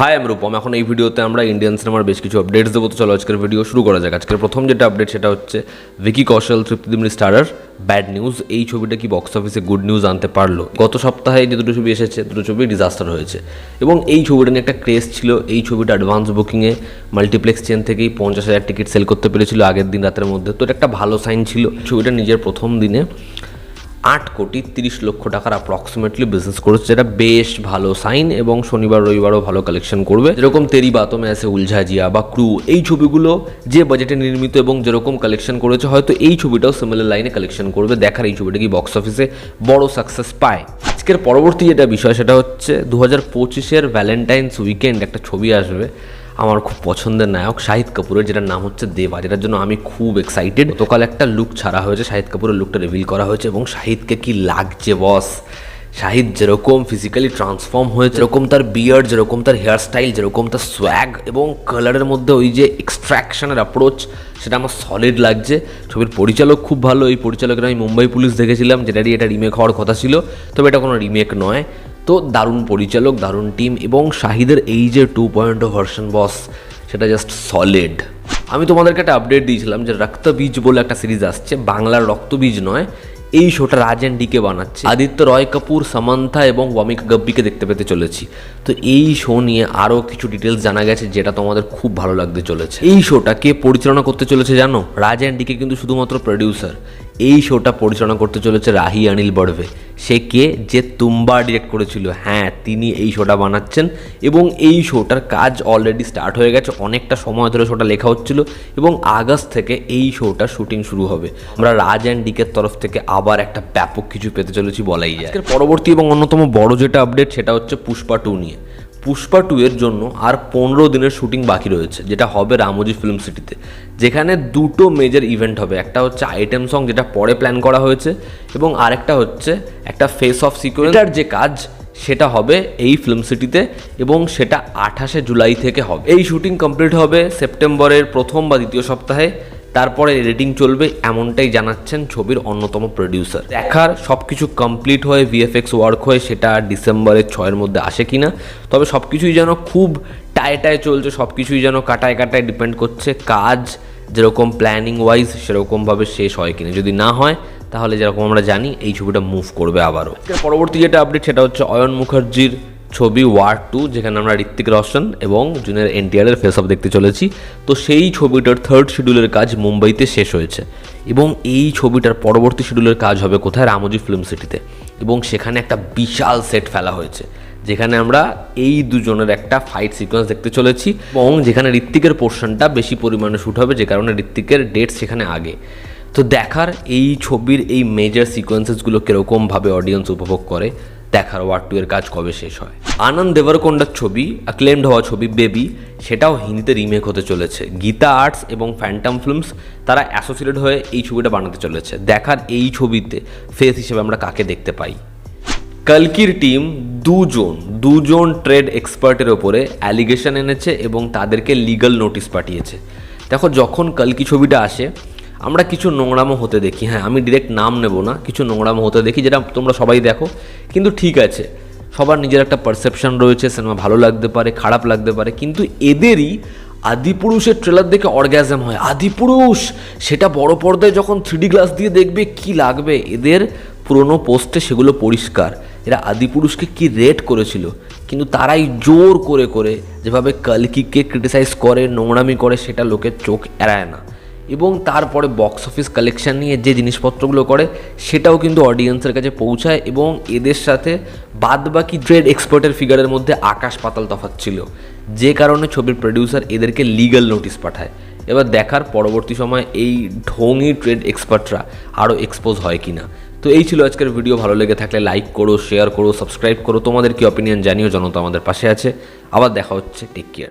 High আমি রূপম। এখন এই ভিডিওতে আমরা ইন্ডিয়ান সিনেমার বেশ কিছু আপডেটস দেবো। তো চলো আজকের ভিডিও শুরু করা যাক। আজকের প্রথম যেটা আপডেট সেটা হচ্ছে ভিকি কৌশল তৃপ্তি ডিমরি স্টারার ব্যাড নিউজ। এই ছবিটা কি বক্স অফিসে গুড নিউজ আনতে পারলো? গত সপ্তাহে যে দুটো ছবি এসেছে, দুটো ছবি ডিজাস্টার হয়েছে এবং এই ছবিটা নিয়ে একটা ক্রেজ ছিল। এই ছবিটা অ্যাডভান্স বুকিংয়ে মাল্টিপ্লেক্স চেন থেকেই 50,000 টিকিট সেল করতে পেরেছিল আগের দিন রাতের মধ্যে। তো এটা একটা ভালো সাইন ছিল। ছবিটা নিজের প্রথম দিনে 8,30,00,000 টাকার অ্যাপ্রক্সিমেটলি বিজনেস করেছে, যেটা বেশ ভালো সাইন এবং শনিবার রবিবারও ভালো কালেকশন করবে। যেরকম তেরি বাতো মে এসে উলঝা জিয়া বা ক্রু, এই ছবিগুলো যে বাজেটে নির্মিত এবং যেরকম কালেকশন করেছে, হয়তো এই ছবিটাও সিমিলার লাইনে কালেকশন করবে। দেখার এই ছবিটা কি বক্স অফিসে বড় সাকসেস পায়। আজকের পরবর্তী যেটা বিষয় সেটা হচ্ছে 2025-এর ভ্যালেন্টাইন্স উইকেন্ড একটা ছবি আসবে আমার খুব পছন্দের নায়ক শাহিদ কাপুরের, যেটার নাম হচ্ছে দেবা, যেটার জন্য আমি খুব এক্সাইটেড। গতকাল একটা লুক ছাড়া হয়েছে, শাহিদ কাপুরের লুকটা রিভিল করা হয়েছে এবং শাহিদকে কি লাগছে বস। শাহিদ যেরকম ফিজিক্যালি ট্রান্সফর্ম হয়েছে, যেরকম তার বিয়ার্ড, যেরকম তার হেয়ার স্টাইল, যেরকম তার সোয়াগ এবং কালারের মধ্যে ওই যে এক্সট্রাকশনের অ্যাপ্রোচ, সেটা আমার সলিড লাগছে। ছবির পরিচালক খুব ভালো। এই পরিচালকের আমি মুম্বাই পুলিশ দেখেছিলাম, যেটারই এটা রিমেক হওয়ার কথা ছিল, তবে এটা কোনো রিমেক নয়। তো দারুণ পরিচালক, দারুণ টিম এবং শাহিদের এই যে 2.0 ভার্সন বস, সেটা জাস্ট সলিড। আমি তোমাদেরকে একটা আপডেট দিয়েছিলাম যে রক্তবীজ বলে একটা সিরিজ আসছে, বাংলার রক্তবীজ নয়। এই শোটা রাজ অ্যান্ড ডিকে বানাচ্ছে, আদিত্য রয় কাপুর, সামান্থা এবং ওয়ামিকা গব্বিকে দেখতে পেতে চলেছি। তো এই শো নিয়ে আরও কিছু ডিটেলস জানা গেছে, যেটা তোমাদের খুব ভালো লাগতে চলেছে। এই শোটা কে পরিচালনা করতে চলেছে জানো? রাজ অ্যান্ড ডিকে কিন্তু শুধুমাত্র প্রডিউসার। এই শোটা পরিচালনা করতে চলেছে রাহি অনিল বড়ভে। সে কে? যে তুম্বা ডিরেক্ট করেছিল, হ্যাঁ তিনি এই শোটা বানাচ্ছেন এবং এই শোটার কাজ অলরেডি স্টার্ট হয়ে গেছে। অনেকটা সময় ধরে শোটা লেখা হচ্ছিল এবং আগস্ট থেকে এই শোটার শুটিং শুরু হবে। আমরা রাজ অ্যান্ড ডিকের তরফ থেকে আবার একটা ব্যাপক কিছু পেতে চলেছি বলাই যায়। পরবর্তী এবং অন্যতম বড় যেটা আপডেট সেটা হচ্ছে পুষ্পা 2 নিয়ে। পুষ্পা 2 এর জন্য আর 15 দিনের শুটিং বাকি রয়েছে, যেটা হবে রামোজি ফিল্ম সিটিতে, যেখানে দুটো মেজর ইভেন্ট হবে। একটা হচ্ছে আইটেম সং, যেটা পরে প্ল্যান করা হয়েছে, এবং আরেকটা হচ্ছে একটা ফেস অফ সিকোয়েন্সের যে কাজ, সেটা হবে এই ফিল্ম সিটিতে এবং সেটা 28শে জুলাই থেকে হবে। এই শুটিং কমপ্লিট হবে সেপ্টেম্বরের প্রথম বা দ্বিতীয় সপ্তাহে, তারপরে এডিটিং চলবে, এমনটাই জানাচ্ছেন ছবির অন্যতম প্রডিউসার। দেখার সব কিছু কমপ্লিট হয়ে ভিএফএক্স ওয়ার্ক হয়ে সেটা ডিসেম্বরের 6-এর মধ্যে আসে কিনা। তবে সব কিছুই যেন খুব টায় চলছে, সব কিছুই যেন কাটায় ডিপেন্ড করছে কাজ যেরকম প্ল্যানিং ওয়াইজ সেরকমভাবে শেষ হয় কিনা। যদি না হয় তাহলে যেরকম আমরা জানি এই ছবিটা মুভ করবে আবারও। পরবর্তী যেটা আপডেট সেটা হচ্ছে অয়ন মুখার্জির ছবি ওয়ার 2, যেখানে আমরা ঋত্বিক রোশন এবং জুনিয়র এনটিআরের ফেস অফ দেখতে চলেছি। তো সেই ছবিটার 3rd শিডিউলের কাজ মুম্বাইতে শেষ হয়েছে এবং এই ছবিটার পরবর্তী শিডিউলের কাজ হবে কোথায়? রামোজি ফিল্ম সিটিতে। এবং সেখানে একটা বিশাল সেট ফেলা হয়েছে, যেখানে আমরা এই দুজনের একটা ফাইট সিকোয়েন্স দেখতে চলেছি এবং যেখানে ঋত্বিকের পোর্শনটা বেশি পরিমাণে শ্যুট হবে, যে কারণে ঋত্বিকের ডেট সেখানে আগে। তো দেখার এই ছবির এই মেজর সিকোয়েন্সেসগুলো কীরকমভাবে অডিয়েন্স উপভোগ করে, দেখার ওয়ার 2 এর কাজ কবে শেষ হয়। আনন্দ দেবরকোন্ডার ছবি, অ্যাক্লেমড হওয়া ছবি বেবি, সেটাও হিন্দিতে রিমেক হতে চলেছে। গীতা আর্টস এবং ফ্যান্টম ফিল্মস তারা অ্যাসোসিয়েটেড হয়ে এই ছবিটা বানাতে চলেছে। দেখার এই ছবিতে ফেস হিসেবে আমরা কাকে দেখতে পাই। কালকির টিম দুজন ট্রেড এক্সপার্টের ওপরে অ্যালিগেশন এনেছে এবং তাদেরকে লিগ্যাল নোটিশ পাঠিয়েছে। দেখো, যখন কালকি ছবিটা আসে আমরা কিছু নোংরামো হতে দেখি, হ্যাঁ আমি ডিরেক্ট নাম নেব না, কিছু নোংরামো হতে দেখি, যেটা তোমরা সবাই দেখো। কিন্তু ঠিক আছে, সবার নিজের একটা পারসেপশন রয়েছে, সিনেমা ভালো লাগতে পারে, খারাপ লাগতে পারে, কিন্তু এদেরই আদিপুরুষের ট্রেলার দেখে অর্গ্যাজম হয়। আদিপুরুষ, সেটা বড় পর্দায় যখন 3D গ্লাস দিয়ে দেখবে কি লাগবে। এদের পুরনো পোস্টে সেগুলো পরিষ্কার, এরা আদিপুরুষকে কি রেট করেছিল, কিন্তু তারাই জোর করে যেভাবে কালকিকে ক্রিটিসাইজ করে, নোংরামি করে, সেটা লোকের চোখ এড়ায় না। এবং তারপরে বক্স অফিস কালেকশন নিয়ে যে জিনিসপত্রগুলো করে সেটাও কিন্তু অডিয়েন্সের কাছে পৌঁছায় এবং এদের সাথে বাদবাকি ট্রেড এক্সপার্টের ফিগারের মধ্যে আকাশ পাতাল তফাৎ ছিল, যে কারণে ছবির প্রডিউসার এদেরকে লিগ্যাল নোটিশ পাঠায়। এবার দেখার পরবর্তী সময় এই ঢোঙি ট্রেড এক্সপার্টরা আরও এক্সপোজ হয় কিনা। তো এই ছিল আজকের ভিডিও। ভালো লেগে থাকলে লাইক করো, শেয়ার করো, সাবস্ক্রাইব করো। তোমাদের কি অপিনিয়ন জানিও, জনতা আমাদের পাশে আছে। আবার দেখা হচ্ছে, টেক কেয়ার।